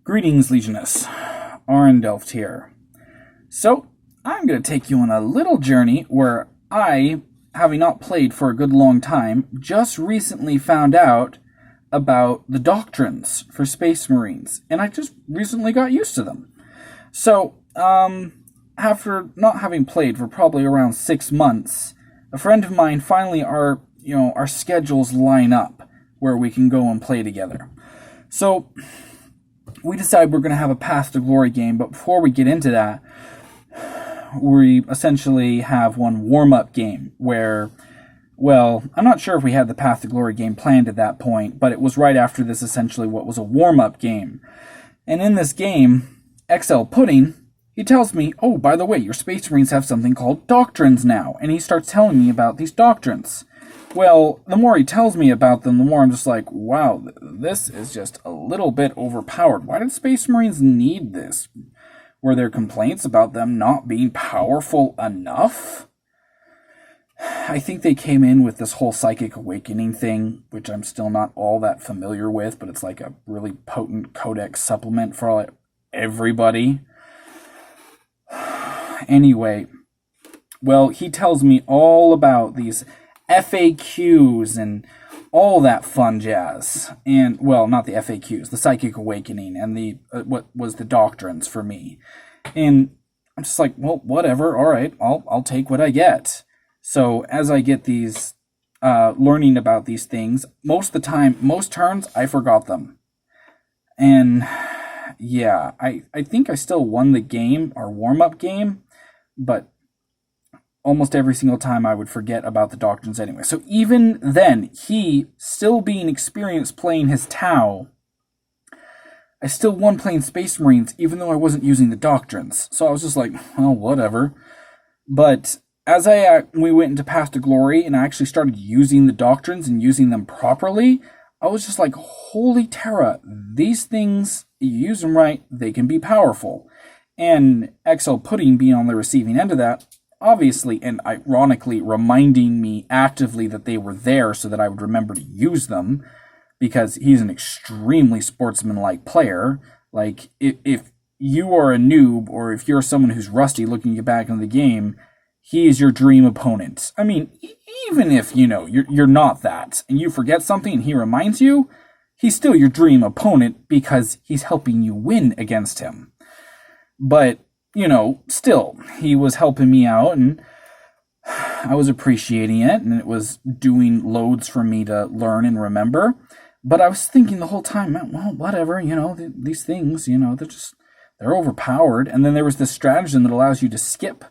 Greetings, Legunus. Argh here. So, I'm going to take you on a little journey where I, having not played for a good long time, just recently found out about the doctrines for Space Marines, and I just recently got used to them. So, after not having played for probably around 6 months, a friend of mine finally our schedules line up where we can go and play together. So, we decide we're going to have a Path to Glory game, but before we get into that, we essentially have one warm-up game where, well, I'm not sure if we had the Path to Glory game planned at that point, but it was right after this essentially what was a warm-up game. And in this game, XL Pudding, he tells me, oh, by the way, your Space Marines have something called doctrines now, and he starts telling me about these doctrines. Well, the more he tells me about them, the more I'm just like, wow, this is just a little bit overpowered. Why did Space Marines need this? Were there complaints about them not being powerful enough? I think they came in with this whole Psychic Awakening thing, which I'm still not all that familiar with, but it's like a really potent codex supplement for everybody. Anyway, well, he tells me all about these FAQs and all that fun jazz. And, well, not the FAQs, the Psychic Awakening and the what was the doctrines for me. And I'm just like, well, whatever, all right, I'll take what I get. So as I get these, learning about these things, most of the time, most turns, I forgot them. And, yeah, I think I still won the game, our warm-up game, but almost every single time I would forget about the doctrines anyway. So even then, he, still being experienced playing his Tau, I still won playing Space Marines, even though I wasn't using the doctrines. So I was just like, well, whatever. But as we went into Path to Glory, and I actually started using the doctrines and using them properly, I was just like, holy Terra, these things, you use them right, they can be powerful. And XL Pudding being on the receiving end of that, obviously and ironically reminding me actively that they were there so that I would remember to use them, because he's an extremely sportsmanlike player. Like, if you are a noob, or if you're someone who's rusty looking to get back into the game, he is your dream opponent. I mean, even if, you're not that, and you forget something and he reminds you, he's still your dream opponent because he's helping you win against him. But still, he was helping me out, and I was appreciating it, and it was doing loads for me to learn and remember. But I was thinking the whole time, well, whatever, these things, they're overpowered. And then there was this stratagem that allows you to skip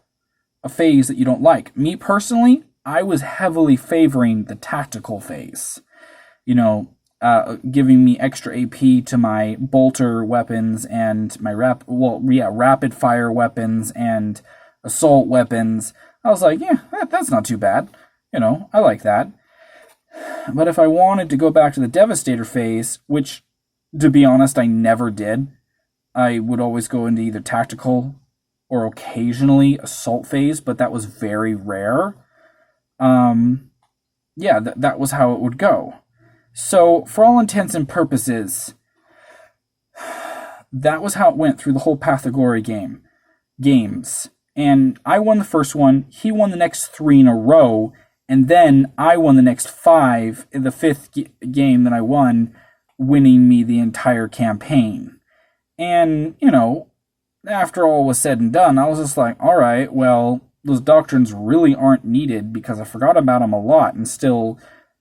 a phase that you don't like. Me personally, I was heavily favoring the tactical phase. Giving me extra AP to my bolter weapons and my rapid fire weapons and assault weapons. I was like, yeah, that's not too bad. I like that. But if I wanted to go back to the Devastator phase, which, to be honest, I never did, I would always go into either tactical or occasionally assault phase, but that was very rare. That was how it would go. So, for all intents and purposes, that was how it went through the whole Path to Glory games. And I won the first one, he won the next 3 in a row, and then I won the next 5 in the 5th game that I won, winning me the entire campaign. And, after all was said and done, I was just like, alright, well, those doctrines really aren't needed because I forgot about them a lot and still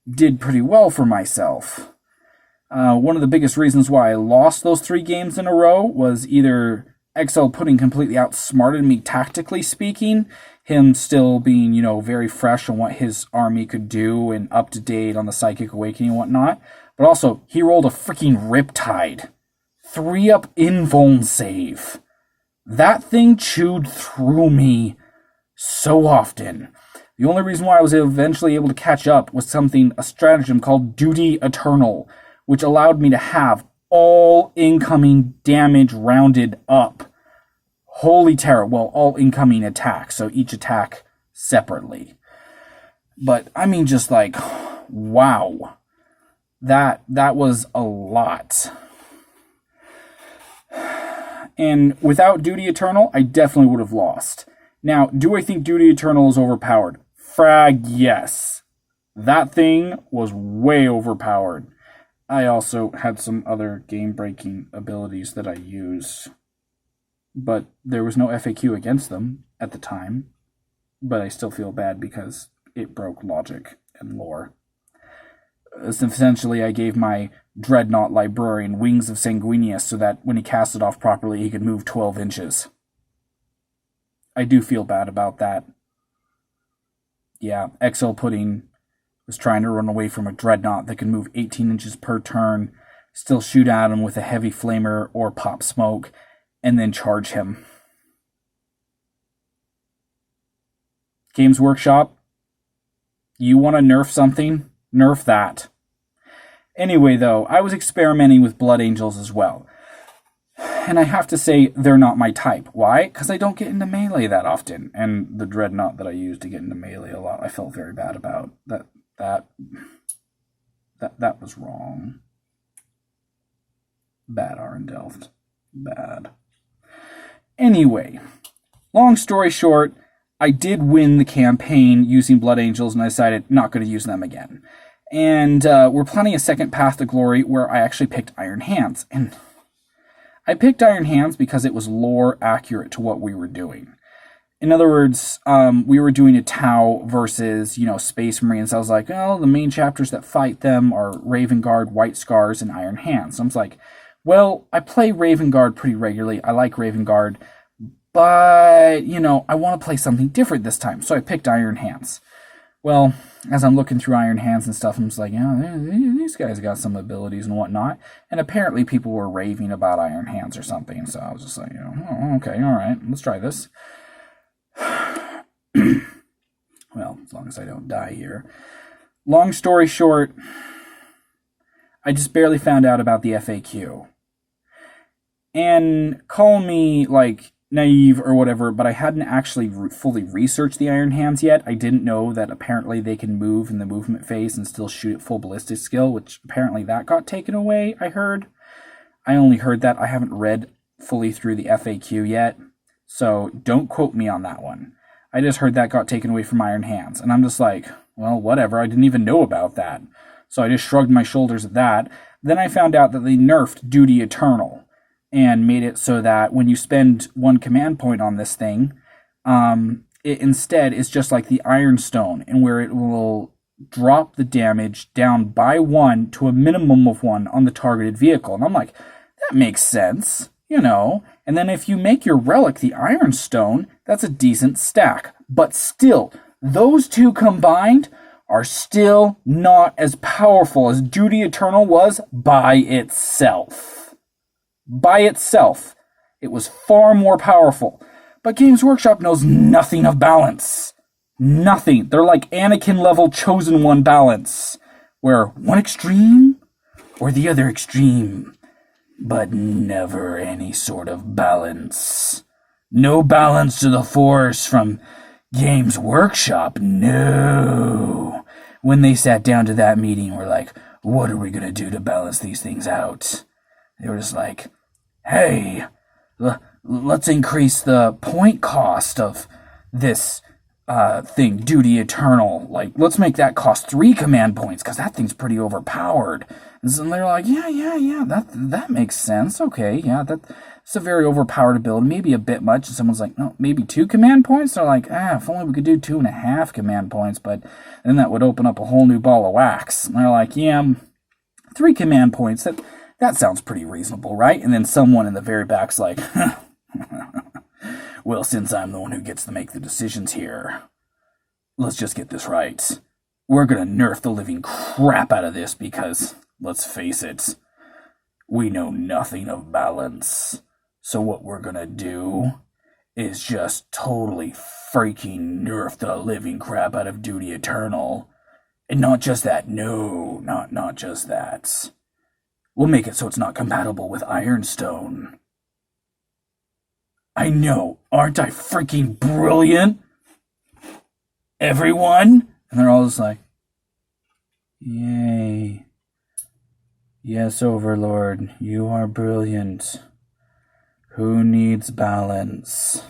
did pretty well for myself. One of the biggest reasons why I lost those 3 games in a row was either XL Pudding completely outsmarted me tactically speaking, him still being, very fresh on what his army could do and up to date on the Psychic Awakening and whatnot, but also he rolled a freaking Riptide. 3-up invuln save. That thing chewed through me so often. The only reason why I was eventually able to catch up was a stratagem called Duty Eternal, which allowed me to have all incoming damage rounded up. Holy terror. Well, all incoming attacks, so each attack separately. But, I mean, just like, wow. That was a lot. And without Duty Eternal, I definitely would have lost. Now, do I think Duty Eternal is overpowered? Frag, yes. That thing was way overpowered. I also had some other game-breaking abilities that I used, but there was no FAQ against them at the time. But I still feel bad because it broke logic and lore. Essentially, I gave my Dreadnought Librarian Wings of Sanguinius so that when he cast it off properly, he could move 12 inches. I do feel bad about that. Yeah, XL Pudding was trying to run away from a Dreadnought that can move 18 inches per turn, still shoot at him with a heavy flamer or pop smoke, and then charge him. Games Workshop, you want to nerf something? Nerf that. Anyway, though, I was experimenting with Blood Angels as well. And I have to say, they're not my type. Why? Because I don't get into melee that often. And the Dreadnought that I used to get into melee a lot, I felt very bad about. That was wrong. Bad, Arndelft. Bad. Anyway, long story short, I did win the campaign using Blood Angels, and I decided not going to use them again. And we're planning a second Path to Glory where I actually picked Iron Hands. And I picked Iron Hands because it was lore accurate to what we were doing. In other words, we were doing a Tau versus, Space Marines. I was like, well, the main chapters that fight them are Raven Guard, White Scars, and Iron Hands. So I was like, well, I play Raven Guard pretty regularly. I like Raven Guard. But, I want to play something different this time. So I picked Iron Hands. Well, as I'm looking through Iron Hands and stuff, I'm just like, these guys got some abilities and whatnot. And apparently people were raving about Iron Hands or something. So I was just like, okay, all right, let's try this. Well, as long as I don't die here. Long story short, I just barely found out about the FAQ. And call me, naive or whatever, but I hadn't actually fully researched the Iron Hands yet. I didn't know that apparently they can move in the movement phase and still shoot at full ballistic skill, which apparently that got taken away, I heard. I only heard that. I haven't read fully through the FAQ yet, so don't quote me on that one. I just heard that got taken away from Iron Hands, and I'm just like, well, whatever, I didn't even know about that. So I just shrugged my shoulders at that. Then I found out that they nerfed Duty Eternal, and made it so that when you spend one command point on this thing, it instead is just like the Iron Stone, and where it will drop the damage down by 1 to a minimum of 1 on the targeted vehicle. And I'm like, that makes sense, And then if you make your relic the Iron Stone, that's a decent stack. But still, those two combined are still not as powerful as Duty Eternal was by itself. By itself, it was far more powerful. But Games Workshop knows nothing of balance. Nothing. They're like Anakin-level Chosen One balance, where one extreme or the other extreme, but never any sort of balance. No balance to the Force from Games Workshop, no. When they sat down to that meeting, we're like, what are we going to do to balance these things out? They were just like, hey, let's increase the point cost of this thing, Duty Eternal. Let's make that cost 3 command points, because that thing's pretty overpowered. And so they're like, yeah, that makes sense. Okay, yeah, that's a very overpowered ability, maybe a bit much. And someone's like, no, maybe 2 command points? They're like, if only we could do 2.5 command points, but then that would open up a whole new ball of wax. And they're like, yeah, 3 command points, that sounds pretty reasonable, right? And then someone in the very back's like, well, since I'm the one who gets to make the decisions here, let's just get this right. We're going to nerf the living crap out of this because, let's face it, we know nothing of balance. So what we're going to do is just totally freaking nerf the living crap out of Duty Eternal. And not just that, no, not just that. We'll make it so it's not compatible with Ironstone. I know, aren't I freaking brilliant? Everyone? And they're all just like, yay. Yes, Overlord, you are brilliant. Who needs balance?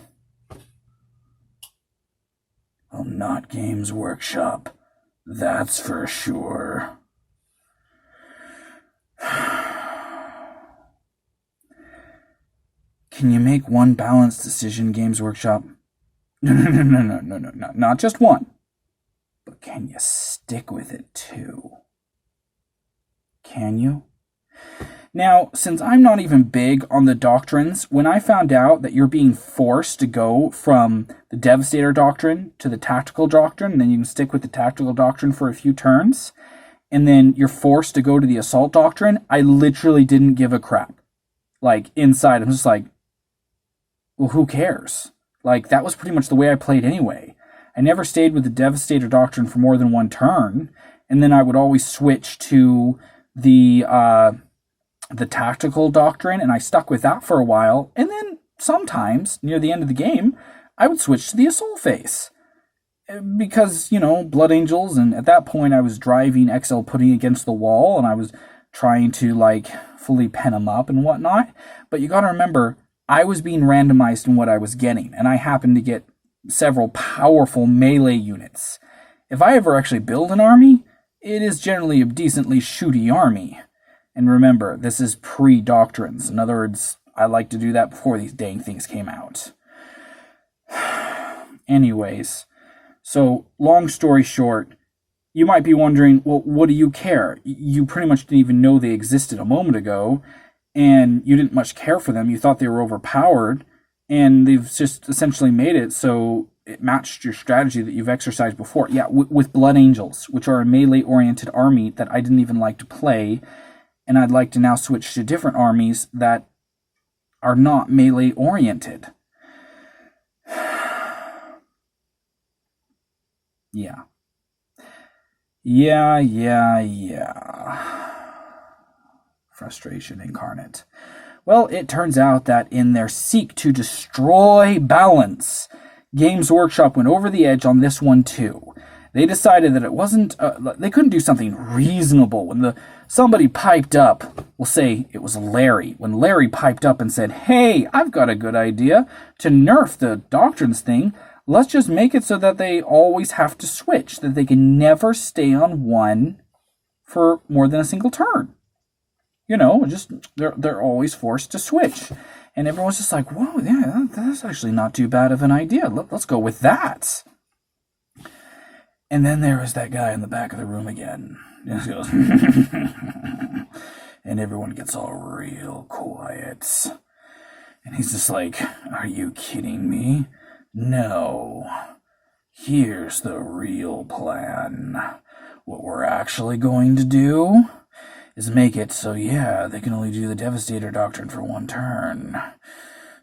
Well, not Games Workshop. That's for sure. Can you make one balanced decision, Games Workshop? No. Not just one. But can you stick with it too? Can you? Now, since I'm not even big on the doctrines, when I found out that you're being forced to go from the Devastator Doctrine to the Tactical Doctrine, and then you can stick with the Tactical Doctrine for a few turns, and then you're forced to go to the Assault Doctrine, I literally didn't give a crap. Like, inside, I'm just like, well, who cares? Like, that was pretty much the way I played anyway. I never stayed with the Devastator Doctrine for more than one turn, and then I would always switch to the Tactical Doctrine, and I stuck with that for a while, and then sometimes, near the end of the game, I would switch to the Assault Phase. Because, Blood Angels, and at that point I was driving XL Pudding against the wall, and I was trying to, fully pen them up and whatnot. But you gotta remember, I was being randomized in what I was getting, and I happened to get several powerful melee units. If I ever actually build an army, it is generally a decently shooty army. And remember, this is pre-doctrines. In other words, I like to do that before these dang things came out. Anyways, so long story short, you might be wondering, well, what do you care? You pretty much didn't even know they existed a moment ago, and you didn't much care for them. You thought they were overpowered, and they've just essentially made it so it matched your strategy that you've exercised before. Yeah, with Blood Angels, which are a melee-oriented army that I didn't even like to play, and I'd like to now switch to different armies that are not melee-oriented. Yeah. Frustration incarnate. Well, it turns out that in their seek to destroy balance, Games Workshop went over the edge on this one too. They decided that it wasn't, they couldn't do something reasonable. When somebody piped up, we'll say it was Larry. When Larry piped up and said, hey, I've got a good idea to nerf the Doctrines thing, let's just make it so that they always have to switch, that they can never stay on one for more than a single turn. Just they're always forced to switch. And everyone's just like, whoa, yeah, that's actually not too bad of an idea. Let's go with that. And then there was that guy in the back of the room again. And he goes, and everyone gets all real quiet. And he's just like, are you kidding me? No. Here's the real plan. What we're actually going to do is make it so, they can only do the Devastator Doctrine for one turn.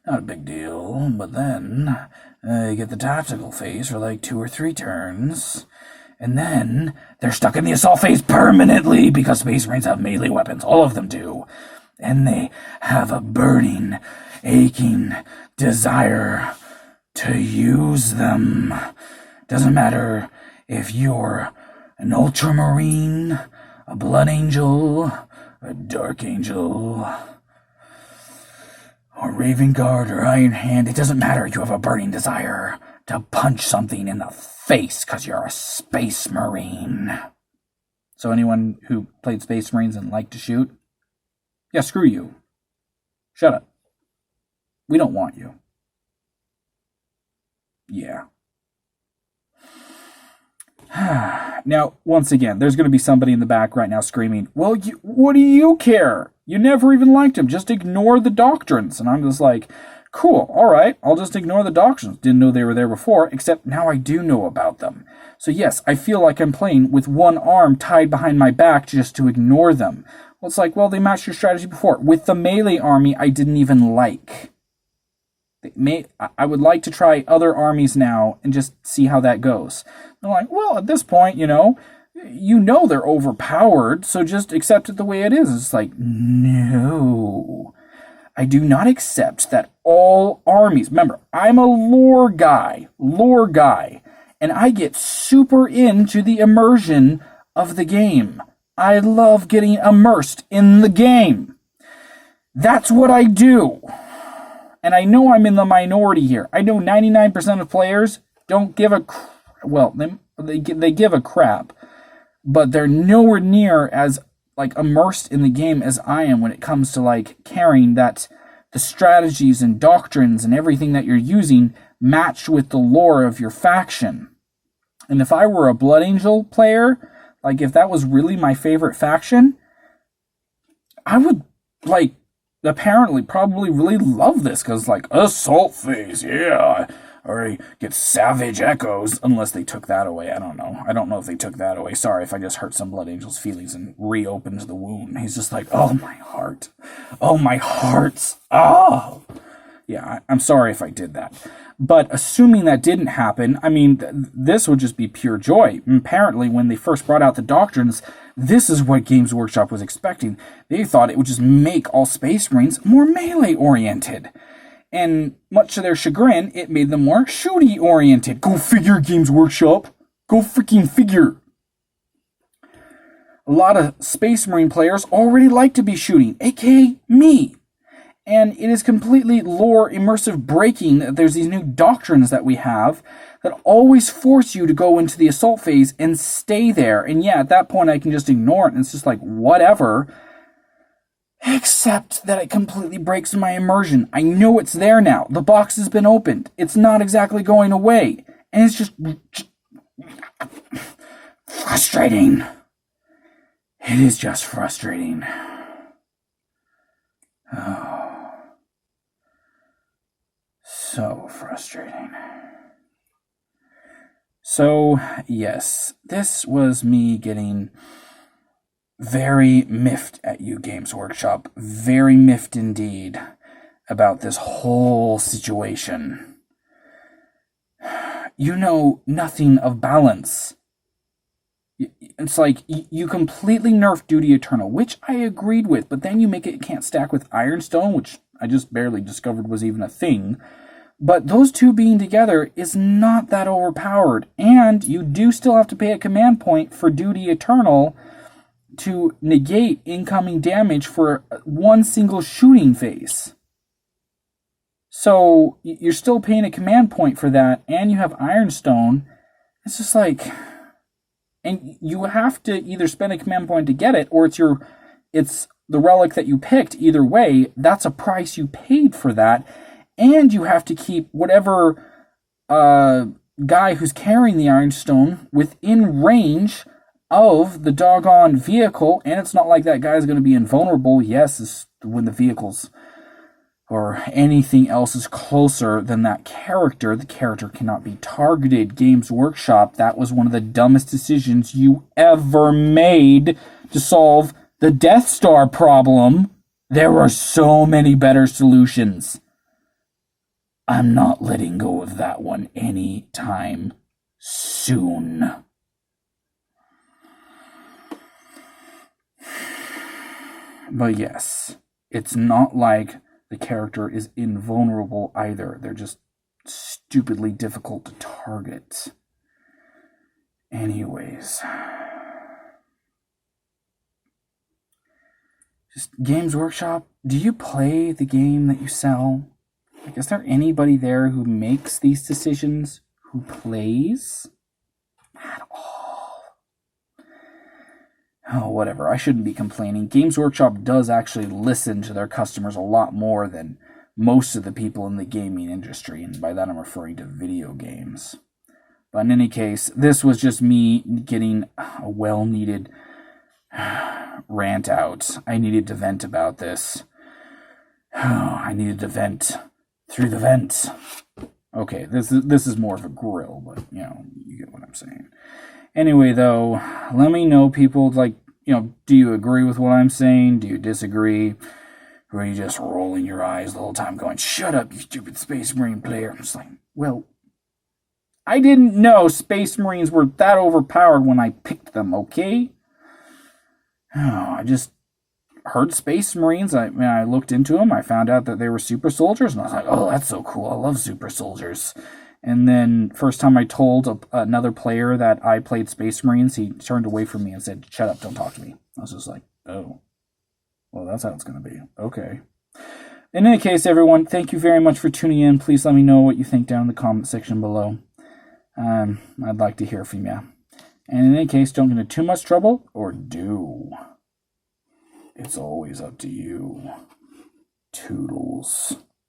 Not a big deal, but then they get the Tactical Phase for 2 or 3 turns, and then they're stuck in the Assault Phase permanently because Space Marines have melee weapons. All of them do. And they have a burning, aching desire to use them. Doesn't matter if you're an Ultramarine, a Blood Angel, a Dark Angel, or Raven Guard or Iron Hand. It doesn't matter. You have a burning desire to punch something in the face because you're a Space Marine. So anyone who played Space Marines and liked to shoot, screw you. Shut up. We don't want you. Yeah. Now, once again, there's going to be somebody in the back right now screaming, well, what do you care? You never even liked him. Just ignore the Doctrines. And I'm just like, cool, all right, I'll just ignore the Doctrines. Didn't know they were there before, except now I do know about them. So yes, I feel like I'm playing with one arm tied behind my back just to ignore them. Well, it's like, well, they matched your strategy before. With the melee army, I didn't even like. I would like to try other armies now and just see how that goes. I'm like, well, at this point, they're overpowered, so just accept it the way it is. It's like, no. I do not accept that all armies... Remember, I'm a lore guy, and I get super into the immersion of the game. I love getting immersed in the game. That's what I do. And I know I'm in the minority here. I know 99% of players don't give a well, they give a crap, but they're nowhere near as like immersed in the game as I am when it comes to like caring that the strategies and doctrines and everything that you're using match with the lore of your faction. And if I were a Blood Angel player, like if that was really my favorite faction, I would like apparently probably really love this because like assault phase, yeah. Or get savage echoes, unless they took that away. I don't know. I don't know if they took that away. Sorry if I just hurt some Blood Angel's feelings and reopened the wound. He's just like, oh, my heart. Oh, my heart. Oh. Yeah, I'm sorry if I did that. But assuming that didn't happen, I mean, this would just be pure joy. Apparently, when they first brought out the doctrines, this is what Games Workshop was expecting. They thought it would just make all Space Marines more melee-oriented. And much to their chagrin, it made them more shooty-oriented. Go figure, Games Workshop. Go freaking figure. A lot of Space Marine players already like to be shooting, aka me. And it is completely lore immersive breaking that there's these new doctrines that we have that always force you to go into the assault phase and stay there. And yeah, at that point I can just ignore it and it's just like, whatever. Except that it completely breaks my immersion. I know it's there now. The box has been opened. It's not exactly going away. And it's just frustrating. It is just frustrating. Oh. So frustrating. So, yes, this was me getting very miffed at you, Games Workshop. Very miffed indeed about this whole situation. You know nothing of balance. It's like you completely nerfed Duty Eternal, which I agreed with, but then you make it can't stack with Ironstone, which I just barely discovered was even a thing. But those two being together is not that overpowered, and you do still have to pay a command point for Duty Eternal to negate incoming damage for one single shooting phase. So you're still paying a command point for that, and you have Ironstone. It's just like, and you have to either spend a command point to get it, or it's the relic that you picked. Either way, that's a price you paid for that, and you have to keep whatever guy who's carrying the Ironstone within range of the doggone vehicle, and it's not like that guy's going to be invulnerable. Yes, when the vehicles or anything else is closer than that character, the character cannot be targeted. Games Workshop, that was one of the dumbest decisions you ever made to solve the Death Star problem. There are so many better solutions. I'm not letting go of that one anytime soon. But yes, it's not like the character is invulnerable either. They're just stupidly difficult to target. Anyways. Just Games Workshop, do you play the game that you sell? Like, is there anybody there who makes these decisions, who plays? At all. Oh, whatever. I shouldn't be complaining. Games Workshop does actually listen to their customers a lot more than most of the people in the gaming industry, and by that I'm referring to video games. But in any case, this was just me getting a well-needed rant out. I needed to vent about this. I needed to vent through the vent. Okay, this is more of a grill, but, you know, you get what I'm saying. Anyway, though, let me know, people, like, you know, do you agree with what I'm saying? Do you disagree? Or are you just rolling your eyes the whole time going, shut up, you stupid Space Marine player? I'm just like, well, I didn't know Space Marines were that overpowered when I picked them, okay? Oh, I just heard Space Marines. When I looked into them, I found out that they were super soldiers, and I was like, oh, that's so cool. I love super soldiers. And then first time I told another player that I played Space Marines, he turned away from me and said, shut up, don't talk to me. I was just like, oh, well, that's how it's going to be. Okay. In any case, everyone, thank you very much for tuning in. Please let me know what you think down in the comment section below. I'd like to hear from you. And in any case, don't get into too much trouble, or do. It's always up to you. Toodles.